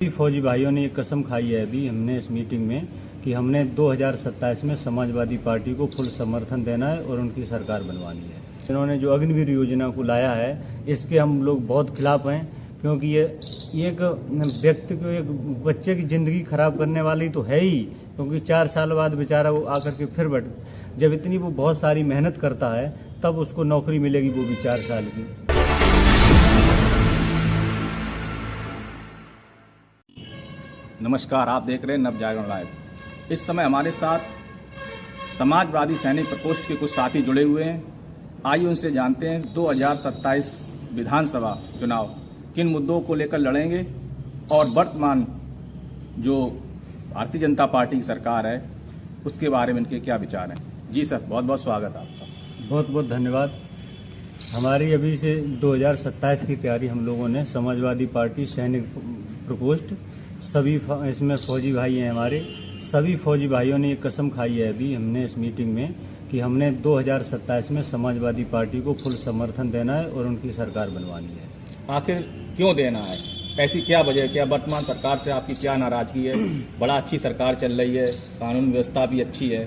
फौजी भाइयों ने ये कसम खाई है अभी हमने इस मीटिंग में कि हमने 2027 में समाजवादी पार्टी को फुल समर्थन देना है और उनकी सरकार बनवानी है। इन्होंने जो अग्निवीर योजना को लाया है इसके हम लोग बहुत खिलाफ हैं, क्योंकि ये एक व्यक्ति को, एक बच्चे की जिंदगी खराब करने वाली तो है ही, क्योंकि 4 साल बाद बेचारा वो आकर के फिर जब इतनी वो बहुत सारी मेहनत करता है तब उसको नौकरी मिलेगी, वो भी 4 साल की। नमस्कार, आप देख रहे हैं नवजागरण लाइव। इस समय हमारे साथ समाजवादी सैनिक प्रकोष्ठ के कुछ साथी जुड़े हुए हैं। आइए उनसे जानते हैं 2027 विधानसभा चुनाव किन मुद्दों को लेकर लड़ेंगे और वर्तमान जो भारतीय जनता पार्टी की सरकार है उसके बारे में इनके क्या विचार हैं। जी सर, बहुत बहुत स्वागत है आपका। बहुत बहुत धन्यवाद। हमारी अभी से 2027 की तैयारी हम लोगों ने समाजवादी पार्टी सैनिक प्रकोष्ठ सभी इसमें फौजी भाई हैं, हमारे सभी फौजी भाइयों ने ये कसम खाई है अभी हमने इस मीटिंग में कि हमने 2027 में समाजवादी पार्टी को फुल समर्थन देना है और उनकी सरकार बनवानी है। आखिर क्यों देना है? ऐसी क्या वजह है? क्या वर्तमान सरकार से आपकी क्या नाराजगी है? बड़ा अच्छी सरकार चल रही है, कानून व्यवस्था भी अच्छी है,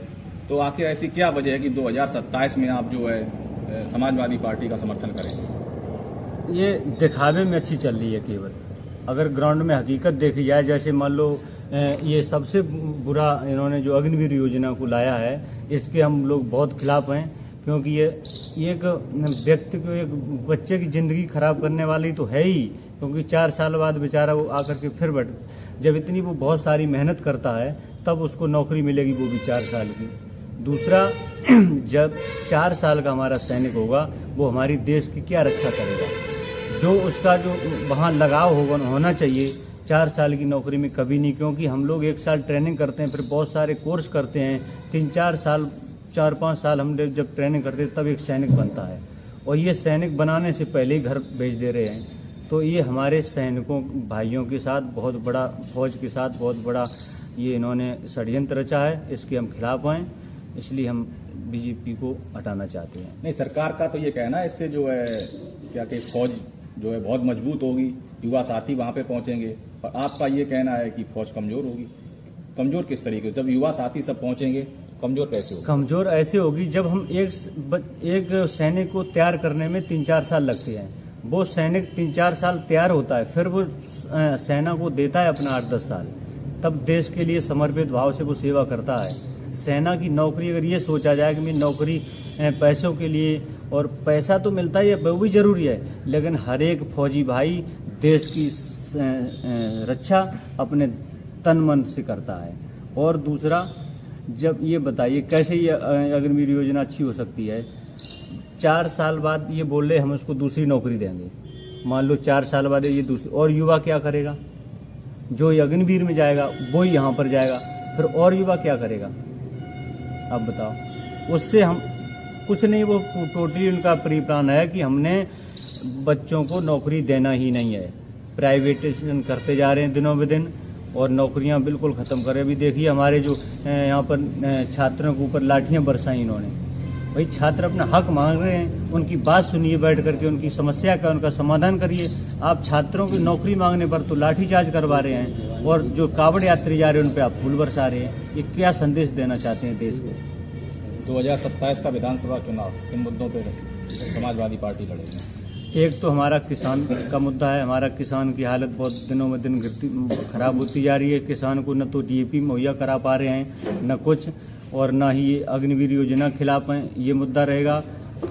तो आखिर ऐसी क्या वजह है कि 2027 में आप जो है समाजवादी पार्टी का समर्थन करें? ये दिखावे में अच्छी चल रही है केवल। अगर ग्राउंड में हकीकत देखी जाए, जैसे मान लो ये सबसे बुरा इन्होंने जो अग्निवीर योजना को लाया है इसके हम लोग बहुत खिलाफ हैं, क्योंकि ये एक व्यक्ति को, एक बच्चे की जिंदगी खराब करने वाली तो है ही, क्योंकि 4 साल बाद बेचारा वो आकर के फिर जब इतनी वो बहुत सारी मेहनत करता है तब उसको नौकरी मिलेगी, वो भी 4 साल की। दूसरा, जब 4 साल का हमारा सैनिक होगा वो हमारी देश की क्या रक्षा करेगा? जो उसका जो वहाँ लगाव होना चाहिए 4 साल की नौकरी में कभी नहीं, क्योंकि हम लोग 1 साल ट्रेनिंग करते हैं, फिर बहुत सारे कोर्स करते हैं, 3-4 साल 4-5 साल हम जब ट्रेनिंग करते हैं तब एक सैनिक बनता है, और ये सैनिक बनाने से पहले ही घर भेज दे रहे हैं। तो ये हमारे सैनिकों भाइयों के साथ बहुत बड़ा, फौज के साथ बहुत बड़ा ये इन्होंने षड्यंत्र रचा है। इसके हम खिलाफ हैं, इसलिए हम बीजेपी को हटाना चाहते हैं। नहीं, सरकार का तो ये कहना है इससे जो है क्या कि फौज जो है बहुत मजबूत होगी, युवा साथी वहां पे पहुंचेंगे, और आपका ये कहना है कि फौज कमजोर होगी। कमजोर किस तरीके से? जब युवा साथी सब पहुंचेंगे कमजोर कैसे होगी? कमजोर ऐसे होगी जब हम एक सैनिक को तैयार करने में 3-4 साल लगते हैं, वो सैनिक 3-4 साल तैयार होता है, फिर वो सेना को देता है अपना 8-10 साल, तब देश के लिए समर्पित भाव से वो सेवा करता है। सेना की नौकरी अगर ये सोचा जाए कि मैं नौकरी पैसों के लिए, और पैसा तो मिलता ही है, वो भी जरूरी है, लेकिन हर एक फौजी भाई देश की रक्षा अपने तन मन से करता है। और दूसरा, जब ये बताइए कैसे ये अग्निवीर योजना अच्छी हो सकती है? 4 साल बाद ये बोल रहे हम उसको दूसरी नौकरी देंगे, मान लो 4 साल बाद ये दूसरी, और युवा क्या करेगा? जो अग्निवीर में जाएगा वो यहाँ पर जाएगा, फिर और युवा क्या करेगा? आप बताओ। उससे हम कुछ नहीं, वो टोटली उनका प्री प्लान है कि हमने बच्चों को नौकरी देना ही नहीं है। प्राइवेटाइजेशन करते जा रहे हैं दिनों ब दिन, और नौकरियां बिल्कुल खत्म करें। अभी देखिए हमारे जो यहाँ पर छात्रों के ऊपर लाठियां बरसाई इन्होंने। भाई, छात्र अपना हक मांग रहे हैं, उनकी बात सुनिए बैठ करके, उनकी समस्या का उनका समाधान करिए। आप छात्रों की नौकरी मांगने पर तो लाठीचार्ज करवा रहे हैं, और जो कावड़ यात्री जा रहे हैं उन पर आप फूल बरसा रहे हैं। ये क्या संदेश देना चाहते हैं देश को? 2027 का विधानसभा चुनाव किन मुद्दों पे समाजवादी पार्टी लड़ेगी? एक तो हमारा किसान का मुद्दा है। हमारा किसान की हालत बहुत दिनों में दिन खराब होती जा रही है। किसान को न तो डीएपी मुहैया करा पा रहे हैं, न कुछ, और न ही ये अग्निवीर योजना खिलाफ हैं। ये मुद्दा रहेगा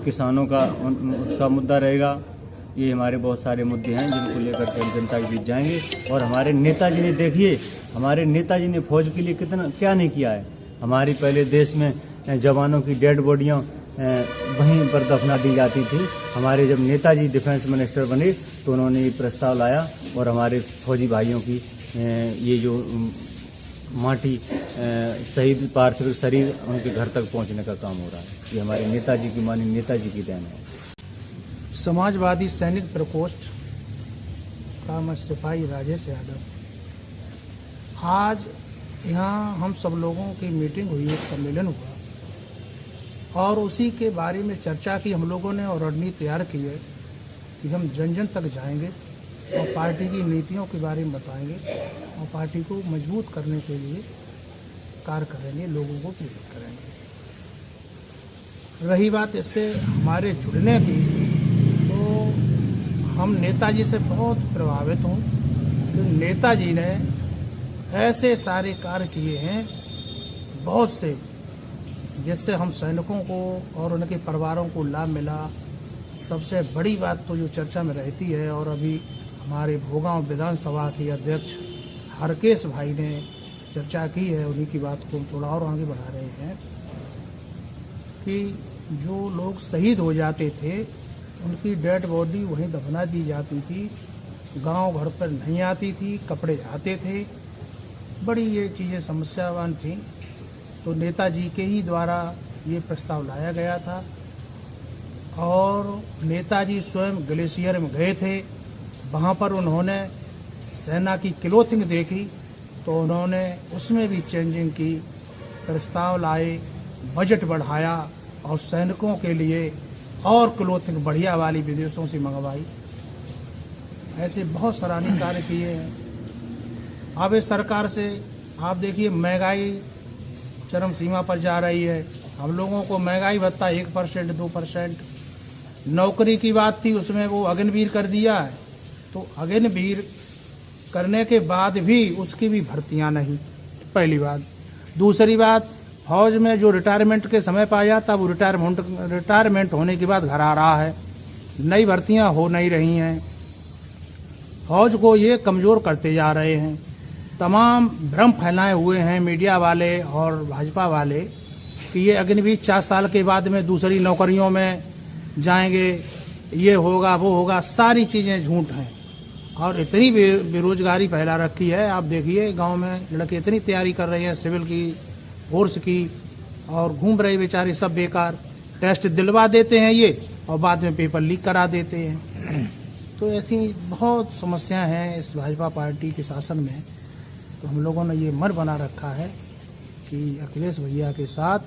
किसानों का, उसका मुद्दा रहेगा। ये हमारे बहुत सारे मुद्दे हैं जिनको लेकर के जनता के बीच जाएंगे। और हमारे नेताजी ने, देखिए हमारे नेताजी ने फौज के लिए कितना क्या नहीं किया है। हमारी पहले देश में जवानों की डेड बॉडियां वहीं पर दफना दी जाती थी। हमारे जब नेताजी डिफेंस मिनिस्टर बने तो उन्होंने ये प्रस्ताव लाया, और हमारे फौजी भाइयों की ये जो माटी शहीद पार्थिव शरीर उनके घर तक पहुंचने का काम हो रहा है। ये हमारे नेताजी की, माननीय नेताजी की देन है। समाजवादी सैनिक प्रकोष्ठ का मैं सिपाही राजेश यादव। आज यहाँ हम सब लोगों की मीटिंग हुई, एक सम्मेलन हुआ, और उसी के बारे में चर्चा की हम लोगों ने, और रणनीति तैयार की है कि हम जन जन तक जाएंगे और पार्टी की नीतियों के बारे में बताएंगे और पार्टी को मजबूत करने के लिए कार्य करेंगे, लोगों को प्रेरित करेंगे। रही बात इससे हमारे जुड़ने की, तो हम नेताजी से बहुत प्रभावित हूँ। तो नेताजी ने ऐसे सारे कार्य किए हैं बहुत से, जिससे हम सैनिकों को और उनके परिवारों को लाभ मिला। सबसे बड़ी बात तो जो चर्चा में रहती है, और अभी हमारे भोगांव विधानसभा के अध्यक्ष हरकेश भाई ने चर्चा की है, उन्हीं की बात को थोड़ा और आगे बढ़ा रहे हैं कि जो लोग शहीद हो जाते थे उनकी डेड बॉडी वहीं दफना दी जाती थी, गांव घर पर नहीं आती थी, कपड़े आते थे, बड़ी ये चीज़ें समस्यावान थी। तो नेताजी के ही द्वारा ये प्रस्ताव लाया गया था और नेताजी स्वयं ग्लेशियर में गए थे। वहाँ पर उन्होंने सेना की क्लोथिंग देखी तो उन्होंने उसमें भी चेंजिंग की, प्रस्ताव लाए, बजट बढ़ाया और सैनिकों के लिए और क्लोथिंग बढ़िया वाली विदेशों से मंगवाई। ऐसे बहुत सराहनीय कार्य किए हैं। अब इस सरकार से आप देखिए महंगाई चरम सीमा पर जा रही है। हम लोगों को महंगाई भत्ता 1% 2%, नौकरी की बात थी उसमें वो अग्निवीर कर दिया है। तो अग्निवीर करने के बाद भी उसकी भी भर्तियां नहीं, पहली बात। दूसरी बात, फौज में जो रिटायरमेंट के समय पाया था वो रिटायरमेंट होने के बाद घर आ रहा है, नई भर्तियां हो नहीं रही हैं। फौज को ये कमज़ोर करते जा रहे हैं। तमाम भ्रम फैलाए हुए हैं मीडिया वाले और भाजपा वाले कि ये अग्निवीर 4 साल के बाद में दूसरी नौकरियों में जाएंगे, ये होगा वो होगा, सारी चीज़ें झूठ हैं। और इतनी बेरोजगारी फैला रखी है, आप देखिए गांव में लड़के इतनी तैयारी कर रहे हैं सिविल की, फोर्स की, और घूम रहे बेचारे सब बेकार। टेस्ट दिलवा देते हैं ये और बाद में पेपर लीक करा देते हैं। तो ऐसी बहुत समस्याएं हैं इस भाजपा पार्टी के शासन में। तो हम लोगों ने ये मन बना रखा है कि अखिलेश भैया के साथ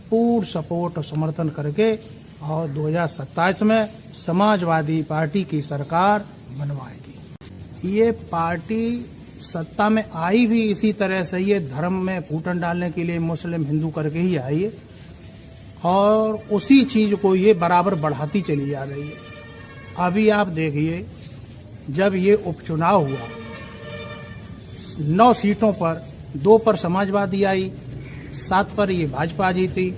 पूर्ण सपोर्ट और समर्थन करके और 2027 में समाजवादी पार्टी की सरकार बनवाएगी। ये पार्टी सत्ता में आई भी इसी तरह से, ये धर्म में फूटन डालने के लिए मुस्लिम हिंदू करके ही आई है और उसी चीज को ये बराबर बढ़ाती चली जा रही है। अभी आप देखिए, जब ये उपचुनाव हुआ 9 सीटों पर 2 पर समाजवादी आई, 7 पर ये भाजपा जीती।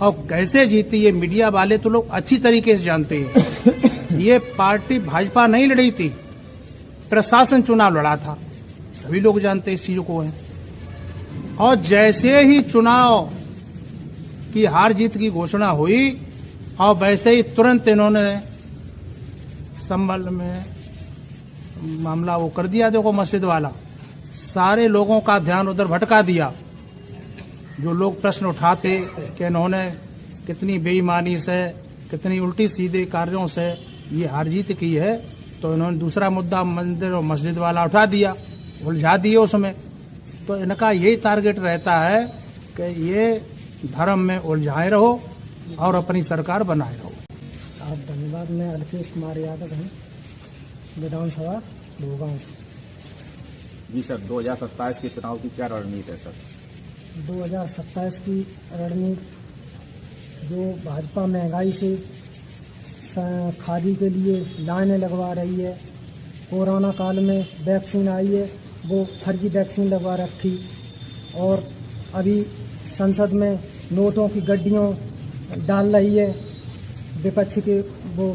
और कैसे जीती ये मीडिया वाले तो लोग अच्छी तरीके से जानते हैं। ये पार्टी भाजपा नहीं लड़ी थी, प्रशासन चुनाव लड़ा था, सभी लोग जानते इस चीज को है। और जैसे ही चुनाव की हार जीत की घोषणा हुई और वैसे ही तुरंत इन्होंने संभल में मामला वो कर दिया। देखो मस्जिद वाला, सारे लोगों का ध्यान उधर भटका दिया। जो लोग प्रश्न उठाते कि इन्होंने कितनी बेईमानी से, कितनी उल्टी सीधे कार्यों से ये हार जीत की है, तो इन्होंने दूसरा मुद्दा मंदिर और मस्जिद वाला उठा दिया, उलझा दिए उसमें। तो इनका यही टारगेट रहता है कि ये धर्म में उलझाए रहो और अपनी सरकार बनाए रहो। आप धन्यवाद। मैं अल्पेश कुमार यादव हूँ, विधानसभा भोगांव से। जी सर, 2027 के चुनाव की क्या रणनीति है सर? 2027 की रणनीति जो भाजपा महंगाई से खादी के लिए लाइनें लगवा रही है, कोरोना काल में वैक्सीन आई है वो फर्जी वैक्सीन लगवा रखी, और अभी संसद में नोटों की गड्डियों डाल रही है विपक्ष के वो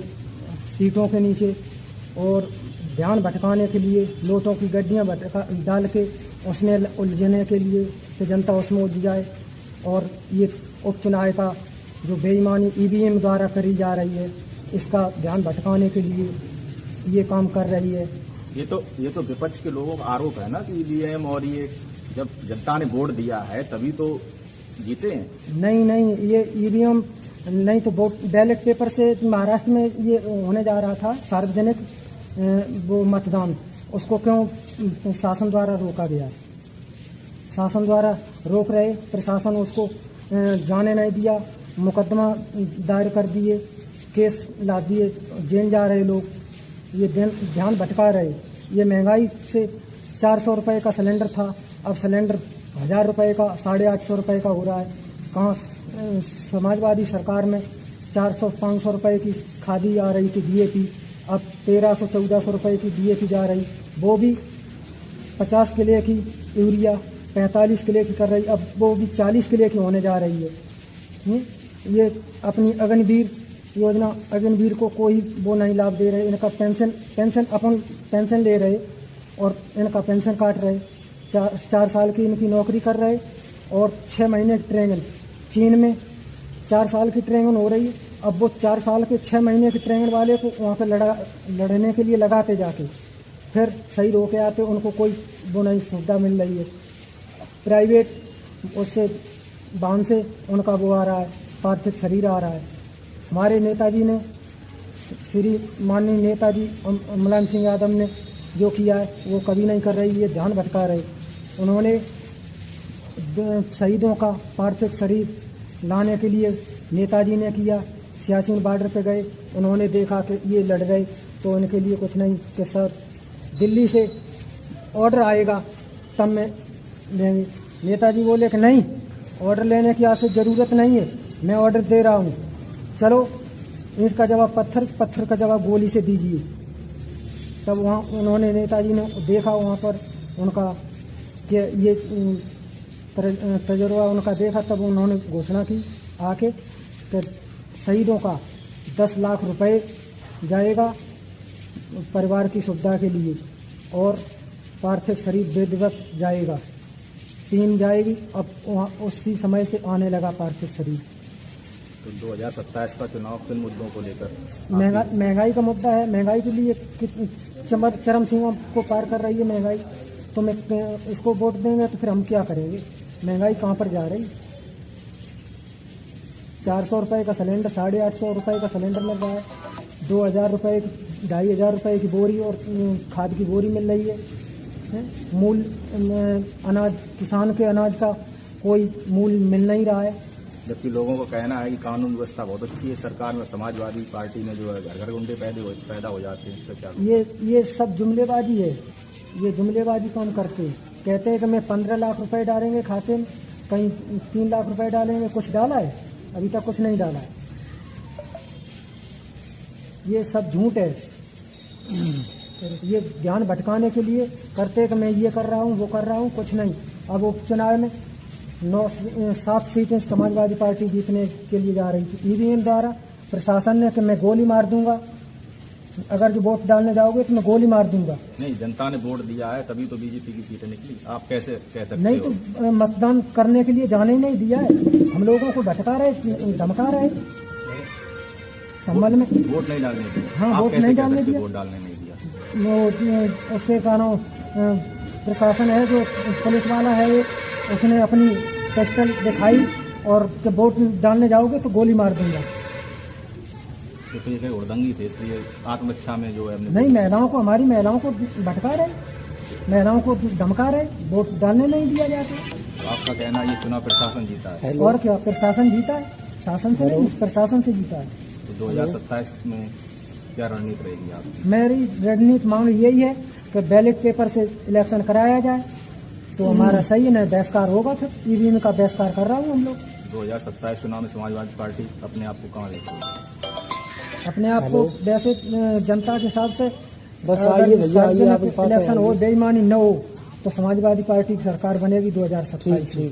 सीटों के नीचे, और ध्यान भटकाने के लिए नोटों की गड्डियां डाल के उसमें उलझने के लिए कि जनता उसमें उलझ जाए। और ये उपचुनाव का जो बेईमानी ईवीएम द्वारा करी जा रही है, इसका ध्यान भटकाने के लिए ये काम कर रही है। ये तो विपक्ष के लोगों का आरोप है ना कि ईवीएम, और ये जब जनता ने वोट दिया है तभी तो जीते हैं। नहीं, ये ईवीएम नहीं तो वोट बैलेट पेपर से महाराष्ट्र में ये होने जा रहा था सार्वजनिक वो मतदान, उसको क्यों शासन द्वारा रोका गया? शासन द्वारा रोक रहे, प्रशासन उसको जाने नहीं दिया, मुकदमा दायर कर दिए, केस ला दिए, जेल जा रहे लोग। ये ध्यान भटका रहे। ये महंगाई से 400 रुपये का सिलेंडर था, अब सिलेंडर 1000 रुपये का 850 रुपये का हो रहा है। कहाँ समाजवादी सरकार में 400-500 रुपये की खादी आ रही थी DAP, अब 1300-1400 रुपये की DAP जा रही, वो भी 50 किलो की यूरिया 45 किलो की कर रही, अब वो भी 40 किलो की होने जा रही है। ये अपनी अग्निवीर योजना, अग्निवीर को कोई वो नहीं लाभ दे रहे। इनका पेंशन ले रहे और इनका पेंशन काट रहे। 4 साल की इनकी नौकरी कर रहे और 6 महीने की ट्रेनिंग। चीन में 4 साल की ट्रेनिंग हो रही, अब वो 4 साल के 6 महीने की ट्रेनिंग वाले को वहाँ पे लड़ने के लिए लगाते जाके फिर शहीद होके आते, उनको कोई वो नहीं सुविधा मिल रही है। प्राइवेट उससे बांध से उनका वो आ रहा है, पार्थिव शरीर आ रहा है। हमारे नेताजी ने, श्री माननीय नेताजी मुलायम सिंह यादव ने जो किया है वो कभी नहीं कर रही, ये ध्यान भटका रहे। उन्होंने शहीदों का पार्थिव शरीर लाने के लिए नेताजी ने किया, सियाचिन बॉर्डर पे गए, उन्होंने देखा कि ये लड़ रहे तो इनके लिए कुछ नहीं कि सर दिल्ली से ऑर्डर आएगा तब मैं देंगे। नेताजी बोले कि नहीं, ऑर्डर लेने की आज से ज़रूरत नहीं है, मैं ऑर्डर दे रहा हूँ, चलो ईंट का जवाब पत्थर, पत्थर का जवाब गोली से दीजिए। तब वहाँ उन्होंने, नेताजी ने देखा वहाँ पर उनका कि ये तजुर्बा उनका देखा, तब उन्होंने घोषणा की आके कि शहीदों का 10 लाख रुपए जाएगा परिवार की सुविधा के लिए और पार्थिव शरीर विधिवत जाएगा, 3 जाएगी। अब वहाँ उसी समय से आने लगा पार्थिव शरीर। तो 2027 का चुनाव किन मुद्दों को लेकर? महंगाई का मुद्दा है। महंगाई के लिए चरम सीमा को पार कर रही है महंगाई, तो मैं इसको वोट देंगे तो फिर हम क्या करेंगे? महंगाई कहाँ पर जा रही? 400 रुपये का सिलेंडर 850 रुपये का सिलेंडर मिल रहा है, 2000 रुपये की 2500 रुपये की बोरी और खाद की बोरी मिल रही है। मूल अनाज, किसान के अनाज का कोई मूल मिल नहीं रहा है। जबकि लोगों का कहना है कि कानून व्यवस्था बहुत अच्छी है सरकार में, समाजवादी पार्टी में जो है घर घर गुंडे पैदा हो जाते हैं। इसका क्या? ये सब जुमलेबाजी है, ये जुमलेबाजी कौन करते हैं? कहते हैं कि मैं 15 लाख रुपए डालेंगे खाते में, कहीं 3 लाख रुपए डालेंगे, कुछ डाला है? अभी तक कुछ नहीं डाला है। ये सब झूठ है, ये ध्यान भटकाने के लिए करते हैं कि मैं ये कर रहा हूँ, वो कर रहा हूँ, कुछ नहीं। अब उपचुनाव में 7 सीटें समाजवादी पार्टी जीतने के लिए जा रही थी। EVM द्वारा प्रशासन ने कि मैं गोली मार दूंगा, अगर जो वोट डालने जाओगे तो मैं गोली मार दूंगा। नहीं, जनता ने वोट दिया है तभी तो बीजेपी की सीटें निकली, आप कैसे कह सकते नहीं हो? तो मतदान करने के लिए जाने ही नहीं दिया है, हम लोगों को भटका रहे, धमका रहे संबल में। वोट नहीं डालने दिया? हाँ, आप वोट कैसे नहीं कह डालने सकते दिया। वोट डालने नहीं दिया? वो उसके कारण प्रशासन है जो पुलिस वाला है, उसने अपनी पिस्टल दिखाई और कि वोट डालने जाओगे तो गोली मार दूंगा। तो ये उड़दंगी थे, इसलिए आत्मरक्षा में जो है नहीं, महिलाओं को, हमारी महिलाओं को भटका रहे, महिलाओं को धमका रहे, वोट डालने नहीं दिया जाता। आपका कहना है ये चुनाव प्रशासन जीता है? और क्या, प्रशासन जीता है? शासन से नहीं, प्रशासन से जीता है। तो 2027 में क्या रणनीति रहेगी आपकी? मेरी रणनीति मांग यही है कि बैलेट पेपर से इलेक्शन कराया जाए तो हमारा सही है, न बहिष्कार होगा। फिर EVM का बहिष्कार कर रहा हूँ हम लोग। 2027 चुनाव में समाजवादी पार्टी अपने आप को कहाँ लेती है? अपने आप को वैसे जनता के हिसाब से बस आइए भैया, आइए आप इलेक्शन हो, बेईमानी न हो तो समाजवादी पार्टी की सरकार बनेगी 2027 में।